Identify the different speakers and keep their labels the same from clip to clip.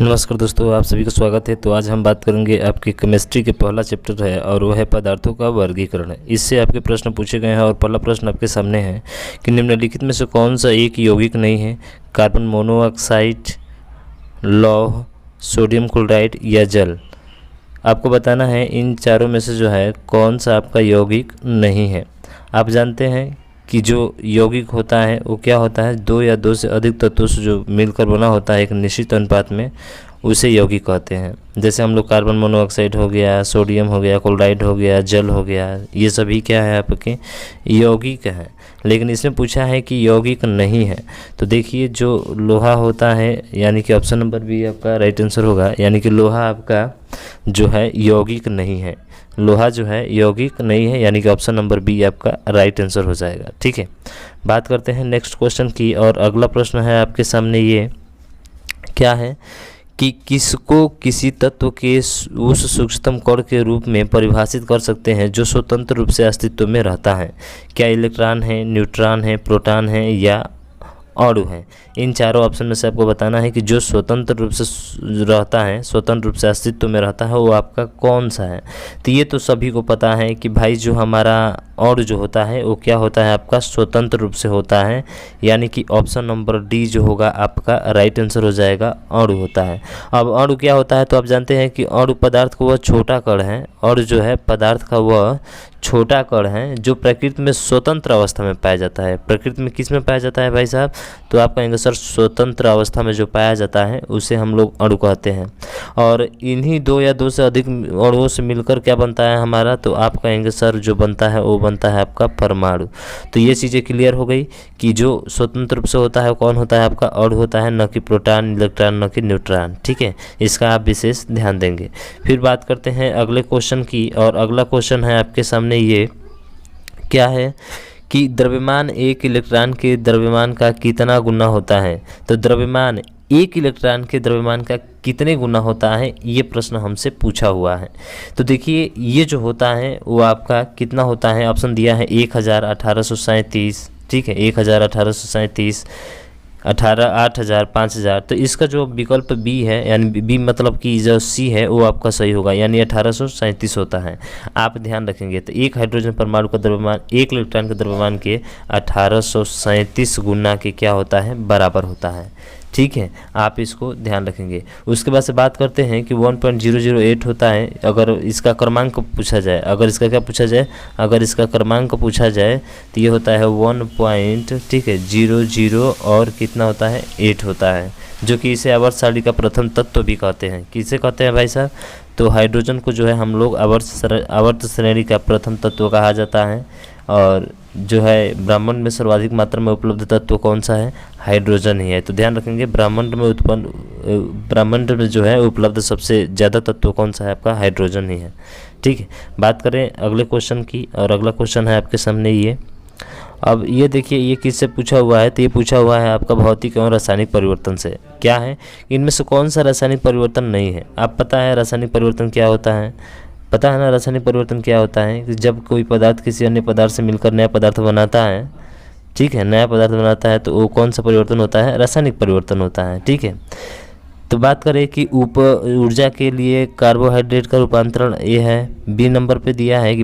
Speaker 1: नमस्कार दोस्तों, आप सभी का स्वागत है। तो आज हम बात करेंगे आपके केमिस्ट्री के पहला चैप्टर है और वो है पदार्थों का वर्गीकरण। इससे आपके प्रश्न पूछे गए हैं और पहला प्रश्न आपके सामने है कि निम्नलिखित में से कौन सा एक यौगिक नहीं है? कार्बन मोनोऑक्साइड, लौह, सोडियम क्लोराइड या जल। आपको बताना है इन चारों में से जो है कौन सा आपका यौगिक नहीं है। आप जानते हैं कि जो यौगिक होता है वो क्या होता है, दो या दो से अधिक तत्वों से जो मिलकर बना होता है एक निश्चित अनुपात में, उसे यौगिक कहते हैं। जैसे हम लोग कार्बन मोनोऑक्साइड हो गया, सोडियम हो गया, क्लोराइड हो गया, जल हो गया, ये सभी क्या है आपके यौगिक हैं। लेकिन इसमें पूछा है कि यौगिक नहीं है। तो देखिए जो लोहा होता है, यानी कि ऑप्शन नंबर बी आपका राइट आंसर होगा, यानी कि लोहा आपका जो है यौगिक नहीं है। लोहा जो है यौगिक नहीं है, यानी कि ऑप्शन नंबर बी आपका राइट आंसर हो जाएगा। ठीक है, बात करते हैं नेक्स्ट क्वेश्चन की। और अगला प्रश्न है आपके सामने, ये क्या है कि किसको किसी तत्व के उस सूक्ष्मतम कण के रूप में परिभाषित कर सकते हैं जो स्वतंत्र रूप से अस्तित्व में रहता है? क्या इलेक्ट्रॉन है, न्यूट्रॉन है, प्रोटॉन है या अणु है? इन चारों ऑप्शन में से आपको बताना है कि जो स्वतंत्र रूप से रहता है, स्वतंत्र रूप से अस्तित्व में रहता है, वो आपका कौन सा है। तो ये तो सभी को पता है कि भाई जो हमारा अणु जो होता है वो क्या होता है आपका स्वतंत्र रूप से होता है, यानी कि ऑप्शन नंबर डी जो होगा आपका राइट आंसर हो जाएगा, अणु होता है। अब अणु क्या होता है तो आप जानते हैं कि अणु पदार्थ का वह छोटा कण है, अणु जो है पदार्थ का वह छोटा कण है जो प्रकृति में स्वतंत्र अवस्था में पाया जाता है। प्रकृति में किस में पाया जाता है भाई साहब? तो आप कहेंगे सर स्वतंत्र अवस्था में जो पाया जाता है उसे हम लोग अणु कहते हैं। और इन्हीं दो या दो से अधिक अणुओं से मिलकर क्या बनता है हमारा? तो आप कहेंगे सर जो बनता है वो बनता है आपका परमाणु। तो ये चीज़ें क्लियर हो गई कि जो स्वतंत्र रूप से होता है कौन होता है आपका अणु होता है, न कि प्रोटॉन, इलेक्ट्रॉन, न कि न्यूट्रॉन। ठीक है, इसका आप विशेष ध्यान देंगे। फिर बात करते हैं अगले क्वेश्चन की। और अगला क्वेश्चन है आपके सामने, ये क्या है कि द्रव्यमान एक इलेक्ट्रॉन के द्रव्यमान का कितना गुना होता है? तो द्रव्यमान एक इलेक्ट्रॉन के द्रव्यमान का कितने गुना होता है, ये प्रश्न हमसे पूछा हुआ है। तो देखिए ये जो होता है वो आपका कितना होता है, ऑप्शन दिया है 1000, 1837। ठीक है, 1000, 1837, 18, 8000, 5000। तो इसका जो विकल्प बी है, यानी बी मतलब कि जो सी है वो आपका सही होगा, यानी 1837 होता है। आप ध्यान रखेंगे तो एक हाइड्रोजन परमाणु का द्रव्यमान एक इलेक्ट्रॉन के द्रव्यमान के 1837 गुना के क्या होता है, बराबर होता है। ठीक है, आप इसको ध्यान रखेंगे। उसके बाद से बात करते हैं कि 1.008 होता है। अगर इसका क्रमांक पूछा जाए, अगर इसका क्या पूछा जाए, अगर इसका क्रमांक पूछा जाए तो ये होता है 1.00 और कितना होता है 8 होता है, जो कि इसे आवर्त सारणी का प्रथम तत्व भी कहते हैं। किसे कहते हैं भाई साहब? तो हाइड्रोजन को जो है हम लोग आवर्त श्रेणी का प्रथम तत्व कहा जाता है। और जो है ब्रह्मांड में सर्वाधिक मात्रा में उपलब्ध तत्व कौन सा है? हाइड्रोजन ही है। तो ध्यान रखेंगे ब्रह्मांड में जो है उपलब्ध सबसे ज़्यादा तत्व कौन सा है आपका? हाइड्रोजन ही है। ठीक है, बात करें अगले क्वेश्चन की। और अगला क्वेश्चन है आपके सामने ये। अब ये देखिए ये किससे पूछा हुआ है? तो ये पूछा हुआ है आपका भौतिक एवं रासायनिक परिवर्तन से। क्या है, इनमें से कौन सा रासायनिक परिवर्तन नहीं है? आप पता है रासायनिक परिवर्तन क्या होता है? पता है ना रासायनिक परिवर्तन क्या होता है? कि जब कोई पदार्थ किसी अन्य पदार्थ से मिलकर नया पदार्थ बनाता है, ठीक है, नया पदार्थ बनाता है, तो वो कौन सा परिवर्तन होता है? रासायनिक परिवर्तन होता है। ठीक है, तो बात करें कि ऊर्जा के लिए कार्बोहाइड्रेट का रूपांतरण ये है। बी नंबर पे दिया है कि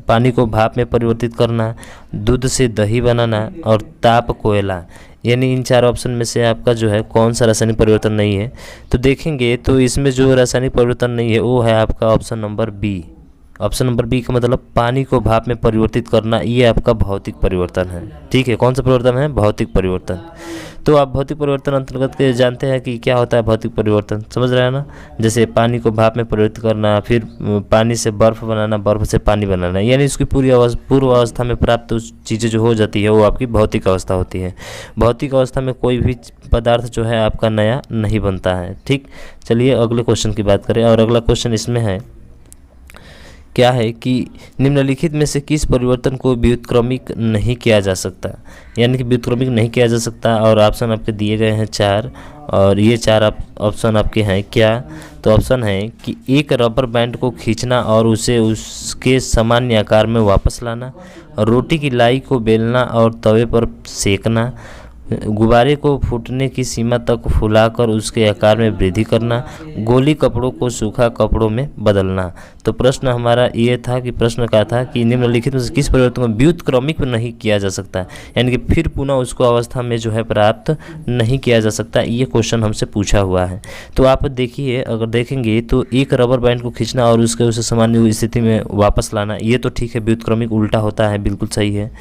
Speaker 1: पानी को भाप में परिवर्तित करना, दूध से दही बनाना और ताप कोयला। यानी इन चार ऑप्शन में से आपका जो है कौन सा रासायनिक परिवर्तन नहीं है? तो देखेंगे तो इसमें जो रासायनिक परिवर्तन नहीं है वो है आपका option number B. Option number B का मतलब पानी को भाप में परिवर्तित करना, ये आपका भौतिक परिवर्तन है। ठीक है, कौन सा परिवर्तन है? भौतिक परिवर्तन। तो आप भौतिक परिवर्तन अंतर्गत के जानते हैं कि क्या होता है भौतिक परिवर्तन, समझ रहे हैं ना? जैसे पानी को भाप में परिवर्तित करना, फिर पानी से बर्फ़ बनाना, बर्फ़ से पानी बनाना, यानी इसकी पूर्व अवस्था में प्राप्त उस चीज़ें जो हो जाती है वो आपकी भौतिक अवस्था होती है। भौतिक अवस्था में कोई भी पदार्थ जो है आपका नया नहीं बनता है। ठीक, चलिए अगले क्वेश्चन की बात करें। और अगला क्वेश्चन इसमें है, क्या है कि निम्नलिखित में से किस परिवर्तन को व्युत्क्रमिक नहीं किया जा सकता? यानी कि व्युत्क्रमिक नहीं किया जा सकता। और ऑप्शन आपके दिए गए हैं 4, और ये 4 ऑप्शन आपके हैं क्या? तो ऑप्शन है कि एक रबर बैंड को खींचना और उसे उसके सामान्य आकार में वापस लाना, रोटी की लाई को बेलना और तवे पर सेकना, गुब्बारे को फूटने की सीमा तक फुलाकर उसके आकार में वृद्धि करना, गोली कपड़ों को सूखा कपड़ों में बदलना। तो प्रश्न हमारा ये था कि प्रश्न का था कि निम्नलिखित में से किस परिवर्तन को व्युत्क्रमिक नहीं किया जा सकता है, यानी कि फिर पुनः उसको अवस्था में जो है प्राप्त नहीं किया जा सकता। ये क्वेश्चन हमसे पूछा हुआ है। तो आप देखिए, अगर देखेंगे तो एक रबर बैंड को खींचना और उसके उसे सामान्य स्थिति में वापस लाना, ये तो ठीक है, व्युत्क्रमिक उल्टा होता है, बिल्कुल सही है।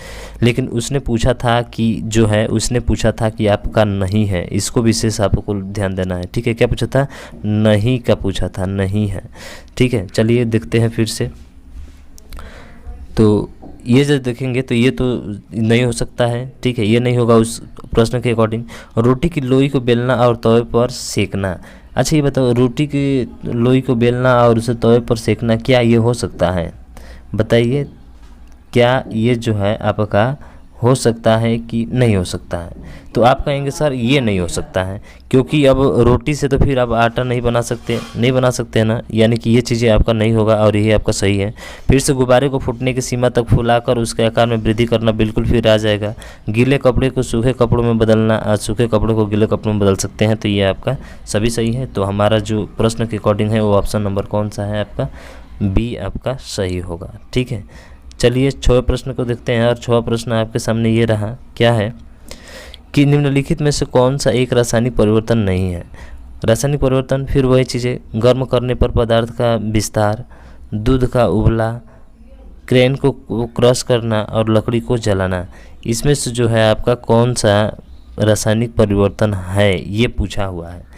Speaker 1: लेकिन उसने पूछा था कि जो है उसने पूछा था कि आपका नहीं है, इसको विशेष आपको ध्यान देना है। ठीक है, क्या पूछा था? नहीं का पूछा था, नहीं है। ठीक है, चलिए देखते हैं फिर से। तो ये जब देखेंगे तो ये तो नहीं हो सकता है। ठीक है, ये नहीं होगा उस प्रश्न के अकॉर्डिंग। रोटी की लोई को बेलना और तवे पर सेकना। अच्छा ये बताओ, रोटी की लोई को बेलना और उसे तवे पर सेकना, क्या ये हो सकता है? बताइए, क्या ये जो है आपका हो सकता है कि नहीं हो सकता है? तो आप कहेंगे सर ये नहीं हो सकता है, क्योंकि अब रोटी से तो फिर आप आटा नहीं बना सकते हैं ना, यानी कि ये चीज़ें आपका नहीं होगा और ये आपका सही है। फिर से गुब्बारे को फूटने की सीमा तक फुलाकर उसके आकार में वृद्धि करना, बिल्कुल फिर आ जाएगा। गीले कपड़े को सूखे कपड़ों में बदलना, आज सूखे कपड़ों को गीले कपड़ों में बदल सकते हैं, तो ये आपका सभी सही है। तो हमारा जो प्रश्न के अकॉर्डिंग है वो ऑप्शन नंबर कौन सा है आपका? बी आपका सही होगा। ठीक है, चलिए 6वें प्रश्न को देखते हैं। और 6वां प्रश्न आपके सामने ये रहा, क्या है कि निम्नलिखित में से कौन सा एक रासायनिक परिवर्तन नहीं है? रासायनिक परिवर्तन फिर वही चीज़ें, गर्म करने पर पदार्थ का विस्तार, दूध का उबला, क्रेन को क्रश करना और लकड़ी को जलाना। इसमें से जो है आपका कौन सा रासायनिक परिवर्तन है, ये पूछा हुआ है।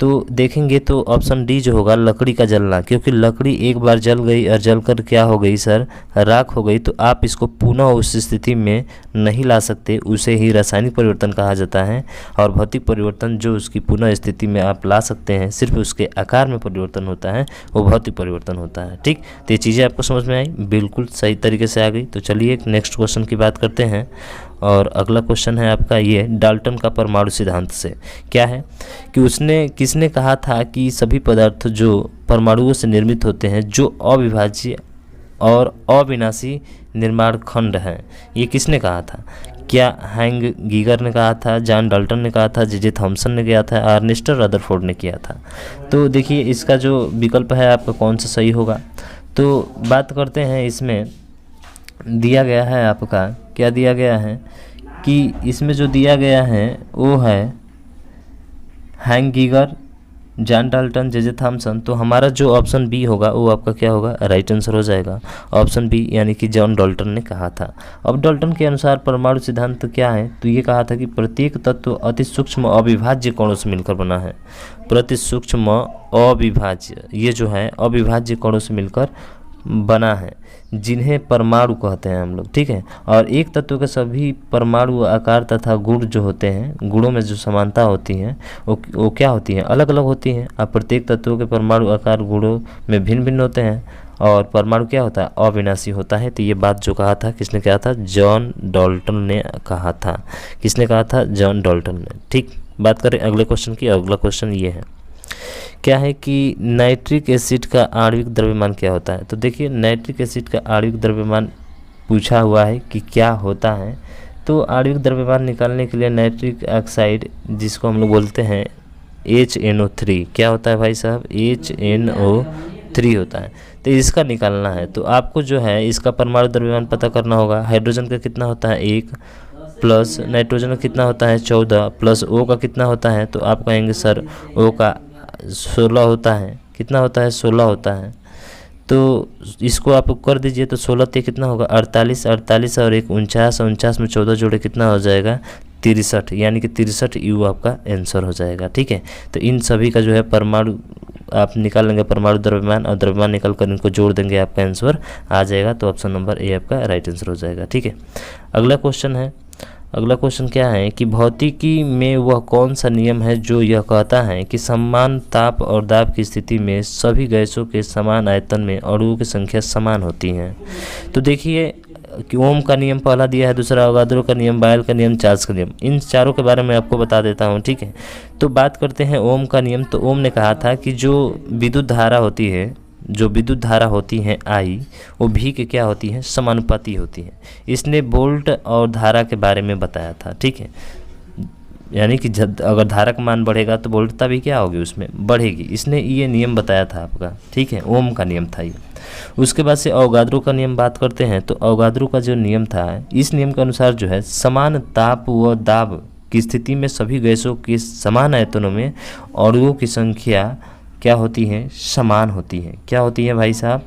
Speaker 1: तो देखेंगे तो ऑप्शन डी जो होगा, लकड़ी का जलना, क्योंकि लकड़ी एक बार जल गई और जलकर क्या हो गई सर? राख हो गई। तो आप इसको पुनः उस स्थिति में नहीं ला सकते, उसे ही रासायनिक परिवर्तन कहा जाता है। और भौतिक परिवर्तन जो उसकी पुनः स्थिति में आप ला सकते हैं, सिर्फ उसके आकार में परिवर्तन होता है, वो भौतिक परिवर्तन होता है। ठीक, तो ये चीज़ें आपको समझ में आई, बिल्कुल सही तरीके से आ गई। तो चलिए नेक्स्ट क्वेश्चन की बात करते हैं। और अगला क्वेश्चन है आपका ये, डाल्टन का परमाणु सिद्धांत से क्या है कि किसने कहा था कि सभी पदार्थ जो परमाणुओं से निर्मित होते हैं, जो अविभाज्य और अविनाशी निर्माण खंड हैं, ये किसने कहा था? क्या हैंग गीगर ने कहा था, जॉन डाल्टन ने कहा था, जे थॉमसन ने किया था, अर्नेस्ट रदरफोर्ड ने किया था? तो देखिए इसका जो विकल्प है आपका कौन सा सही होगा। तो बात करते हैं, इसमें दिया गया है आपका, क्या दिया गया है कि इसमें जो दिया गया है वो है hang Geiger, John Dalton, J Thomson. तो हमारा जो ऑप्शन बी होगा वो आपका क्या होगा? राइट आंसर हो जाएगा, ऑप्शन बी, यानी कि जॉन डाल्टन ने कहा था। अब डाल्टन के अनुसार परमाणु सिद्धांत क्या है? तो ये कहा था कि प्रत्येक तत्व अति सूक्ष्म अविभाज्य कणों से मिलकर बना है। प्रति सूक्ष्म अविभाज्य, ये जो है अविभाज्य कणों से मिलकर बना है, जिन्हें परमाणु कहते हैं हम लोग। ठीक है, और एक तत्व के सभी परमाणु आकार तथा गुण जो होते हैं, गुणों में जो समानता होती है वो क्या होती है? अलग अलग होती हैं। अब प्रत्येक तत्वों के परमाणु आकार गुणों में भिन्न भिन्न होते हैं, और परमाणु क्या होता है? अविनाशी होता है। तो ये बात जो कहा था, किसने कहा था? जॉन डाल्टन ने कहा था। किसने कहा था? जॉन डाल्टन ने। ठीक, बात करें अगले क्वेश्चन की। अगला क्वेश्चन ये है, क्या है कि नाइट्रिक एसिड का आणविक द्रव्यमान क्या होता है? तो देखिए नाइट्रिक एसिड का आणविक द्रव्यमान पूछा हुआ है कि क्या होता है। तो आणविक द्रव्यमान निकालने के लिए नाइट्रिक ऑक्साइड, जिसको हम लोग बोलते हैं HNO3, क्या होता है भाई साहब? HNO3 होता है। तो इसका निकालना है, तो आपको जो है इसका परमाणु द्रव्यमान पता करना होगा। हाइड्रोजन का कितना होता है? 1, प्लस नाइट्रोजन का कितना होता है? 14, प्लस O का कितना होता है? तो आप कहेंगे सर O का 16 होता है। कितना होता है? 16 होता है। तो इसको आप कर दीजिए, तो 16 ते कितना होगा? 48, 48 और 1 49, 49 में 14 जोड़े कितना हो जाएगा? 63, यानी कि 63 U आपका आंसर हो जाएगा। ठीक है, तो इन सभी का जो है परमाणु आप निकाल लेंगे, परमाणु द्रव्यमान और द्रव्यमान निकाल कर इनको जोड़ देंगे, आपका आंसर आ जाएगा। तो ऑप्शन नंबर ए आपका राइट आंसर हो जाएगा। ठीक है, अगला क्वेश्चन है। अगला क्वेश्चन क्या है कि भौतिकी में वह कौन सा नियम है जो यह कहता है कि समान ताप और दाब की स्थिति में सभी गैसों के समान आयतन में अणुओं की संख्या समान होती है? तो देखिए कि ओम का नियम पहला दिया है, दूसरा अवोगाद्रो का नियम, बायल का नियम, चार्ल्स का नियम। इन चारों के बारे में आपको बता देता हूँ। ठीक है, तो बात करते हैं ओम का नियम। तो ओम ने कहा था कि जो विद्युत धारा होती है, जो विद्युत धारा होती है I, वो भी के क्या होती है? समानुपाती होती है। इसने वोल्ट और धारा के बारे में बताया था। ठीक है, यानी कि अगर धारा का मान बढ़ेगा तो वोल्टता भी क्या होगी, उसमें बढ़ेगी। इसने ये नियम बताया था आपका, ठीक है, ओम का नियम था ये। उसके बाद से अवोगाद्रो का नियम बात करते हैं। तो अवोगाद्रो का जो नियम था, इस नियम के अनुसार जो है समान ताप व दाब की स्थिति में सभी गैसों के समान आयतनों में अणुओं की संख्या क्या होती है, समान होती है। क्या होती है भाई साहब,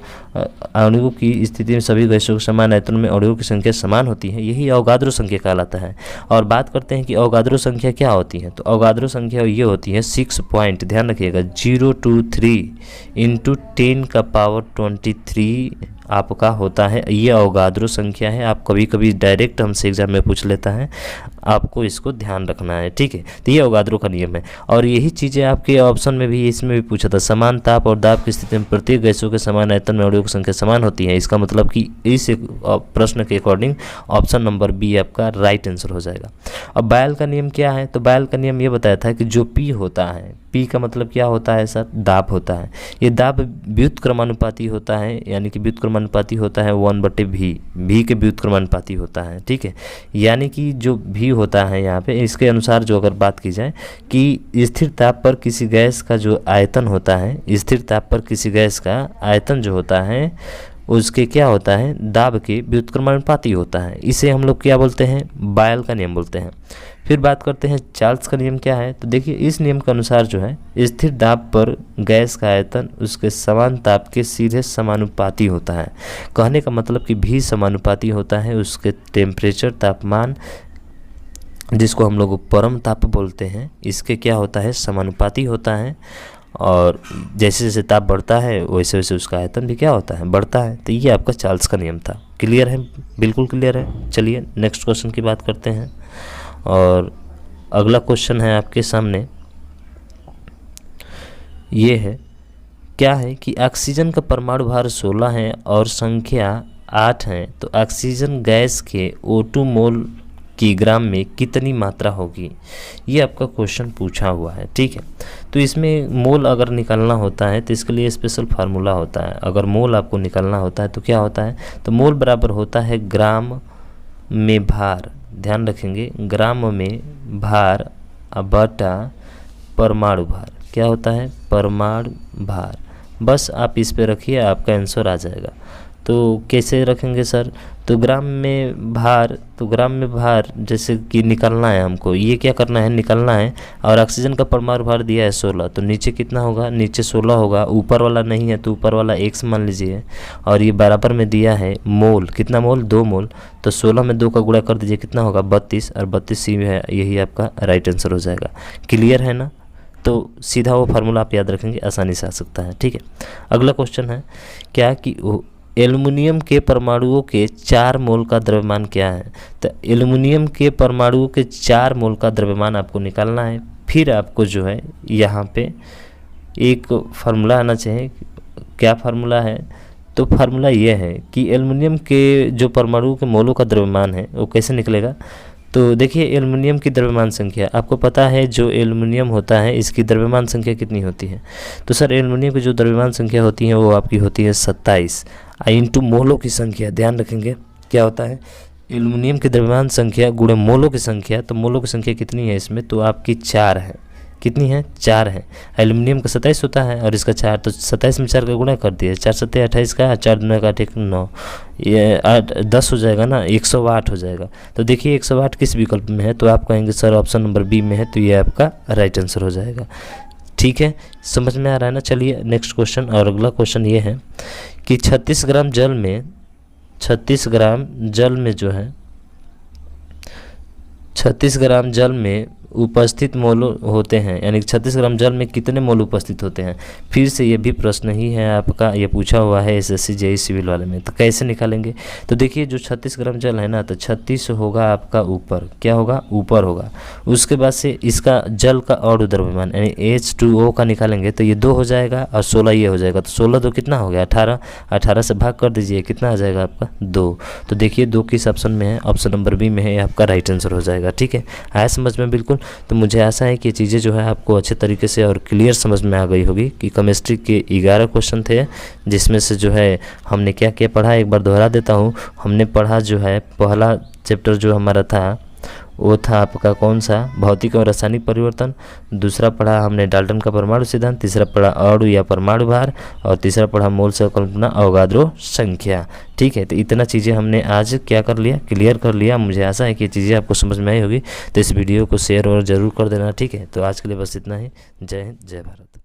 Speaker 1: अणुओं की स्थिति में सभी गैसों के समान आयतनों में अणुओं की संख्या समान होती है, यही अवोगाद्रो संख्या कहलाता है। और बात करते हैं कि अवोगाद्रो संख्या क्या होती है। तो अवोगाद्रो संख्या ये होती है 6 पॉइंट, ध्यान रखिएगा, 023 × 10⁻23 आपका होता है। ये अवोगाद्रो संख्या है। आप कभी कभी डायरेक्ट हमसे एग्जाम में पूछ लेता है, आपको इसको ध्यान रखना है, ठीक है। तो ये अवोगाद्रो का नियम है। और यही चीज़ें आपके ऑप्शन में भी, इसमें भी पूछा था, समान ताप और दाब की स्थिति में प्रत्येक गैसों के समान आयतन में अणुओं की संख्या समान होती है। इसका मतलब कि इस प्रश्न के अकॉर्डिंग ऑप्शन नंबर बी आपका राइट आंसर हो जाएगा। अब बायल का नियम क्या है। तो बायल का नियम ये बताया था कि जो पी होता है, पी का मतलब क्या होता है सर, दाब होता है। ये दाब व्युत्क्रमानुपाती होता है, यानी कि व्युत्क्रमानुपाती होता है 1/v, भी के व्युत्क्रमानुपाती होता है, ठीक है। यानी कि जो भी होता है यहाँ पे, इसके अनुसार जो अगर बात की जाए कि स्थिर ताप पर किसी गैस का जो आयतन होता है, स्थिर ताप पर किसी गैस का आयतन जो होता है उसके क्या होता है, दाब के व्युत्क्रमानुपाती होता है। इसे हम लोग क्या बोलते हैं, बायल का नियम बोलते हैं। फिर बात करते हैं चार्ल्स का नियम क्या है। तो देखिए, इस नियम के अनुसार जो है स्थिर दाब पर गैस का आयतन उसके समान ताप के सीधे समानुपाती होता है। कहने का मतलब कि भी समानुपाती होता है उसके टेम्परेचर, तापमान, जिसको हम लोग परम ताप बोलते हैं, इसके क्या होता है, समानुपाती होता है। और जैसे जैसे ताप बढ़ता है वैसे वैसे उसका आयतन भी क्या होता है, बढ़ता है। तो ये आपका चार्ल्स का नियम था। क्लियर है, बिल्कुल क्लियर है। चलिए नेक्स्ट क्वेश्चन की बात करते हैं। और अगला क्वेश्चन है आपके सामने, ये है, क्या है कि ऑक्सीजन का परमाणु भार 16 है और संख्या 8 है, तो ऑक्सीजन गैस के O2 मोल की ग्राम में कितनी मात्रा होगी। ये आपका क्वेश्चन पूछा हुआ है, ठीक है। तो इसमें मोल अगर निकालना होता है तो इसके लिए स्पेशल फार्मूला होता है। अगर मोल आपको निकालना होता है तो क्या होता है, तो मोल बराबर होता है ग्राम में भार, ध्यान रखेंगे, ग्राम में भार बटा परमाणु भार। क्या होता है, परमाणु भार। बस आप इस पे रखिए, आपका आंसर आ जाएगा। तो कैसे रखेंगे सर, तो ग्राम में भार, तो ग्राम में भार जैसे कि निकालना है हमको, ये क्या करना है, निकालना है। और ऑक्सीजन का परमाणु भार दिया है 16, तो नीचे कितना होगा, नीचे 16 होगा, ऊपर वाला नहीं है तो ऊपर वाला x मान लीजिए। और ये बराबर में दिया है मोल, कितना मोल, 2 मोल, तो 16 में 2 का गुणा कर दीजिए, कितना होगा, 32, और 32 ही है, यही आपका राइट आंसर हो जाएगा। क्लियर है ना। तो सीधा वो फार्मूला आप याद रखेंगे, आसानी से आ सकता है, ठीक है। अगला क्वेश्चन है क्या कि एल्युमिनियम के परमाणुओं के 4 मोल का द्रव्यमान क्या है। तो एल्युमिनियम के परमाणुओं के 4 मोल का द्रव्यमान आपको निकालना है। फिर आपको जो है यहाँ पे एक फार्मूला आना चाहिए। क्या फार्मूला है, तो फार्मूला ये है कि एल्युमिनियम के जो परमाणुओं के मोलों का द्रव्यमान है वो कैसे निकलेगा। तो देखिए, एल्युमिनियम की द्रव्यमान संख्या आपको पता है, जो एल्युमिनियम होता है इसकी द्रव्यमान संख्या कितनी होती है। तो सर एल्युमिनियम की जो द्रव्यमान संख्या होती है वो आपकी होती है 27 इंटू मोलों की संख्या। ध्यान रखेंगे क्या होता है, एल्युमिनियम की द्रव्यमान संख्या गुणे मोलों की संख्या। तो मोलों की संख्या कितनी है इसमें, तो आपकी 4 है। कितनी है, 4 है। एल्युमिनियम का 27 होता है और इसका 4, तो 27 में 4 का गुणा कर दिए, 4 7 28 का, 4 दूना का 9, ये 8 10 हो जाएगा ना, 108 हो जाएगा। तो देखिए 108 किस विकल्प में है, तो आप कहेंगे सर ऑप्शन नंबर बी में है, तो ये आपका राइट आंसर हो जाएगा। ठीक है, समझ में आ रहा है ना। चलिए नेक्स्ट क्वेश्चन। और अगला क्वेश्चन ये है कि 36 ग्राम जल में, 36 ग्राम जल में जो है, 36 ग्राम जल में उपस्थित मोल होते हैं, यानी 36 ग्राम जल में कितने मोल उपस्थित होते हैं। फिर से ये भी प्रश्न ही है आपका, ये पूछा हुआ है एसएससी जेईई सिविल वाले में। तो कैसे निकालेंगे, तो देखिए जो 36 ग्राम जल है ना, तो 36 होगा आपका ऊपर, क्या होगा, ऊपर होगा। उसके बाद से इसका जल का अणु द्रव्यमान यानी H2O का निकालेंगे, तो ये 2 हो जाएगा और 16 ये हो जाएगा। तो 16 2 कितना हो गया, 18, 18 से भाग कर दीजिए, कितना आ जाएगा आपका 2। तो देखिए 2 किस ऑप्शन में है, ऑप्शन नंबर बी में है, आपका राइट आंसर हो जाएगा। ठीक है, आया समझ में बिल्कुल। तो मुझे आशा है कि ये चीज़ें जो है आपको अच्छे तरीके से और क्लियर समझ में आ गई होगी कि केमिस्ट्री के 11 क्वेश्चन थे, जिसमें से जो है हमने क्या क्या पढ़ा, एक बार दोहरा देता हूँ। हमने पढ़ा जो है पहला चैप्टर जो हमारा था वो था आपका कौन सा, भौतिक और रासायनिक परिवर्तन। दूसरा पढ़ा हमने डाल्टन का परमाणु सिद्धांत। तीसरा पढ़ा अणु या परमाणु भार। और तीसरा पढ़ा मोल संकल्पना अवगाद्रो संख्या। ठीक है, तो इतना चीज़ें हमने आज क्या कर लिया, क्लियर कर लिया। मुझे आशा है कि ये चीज़ें आपको समझ में आई होगी। तो इस वीडियो को शेयर और ज़रूर कर देना। ठीक है, तो आज के लिए बस इतना ही। जय हिंद, जय भारत।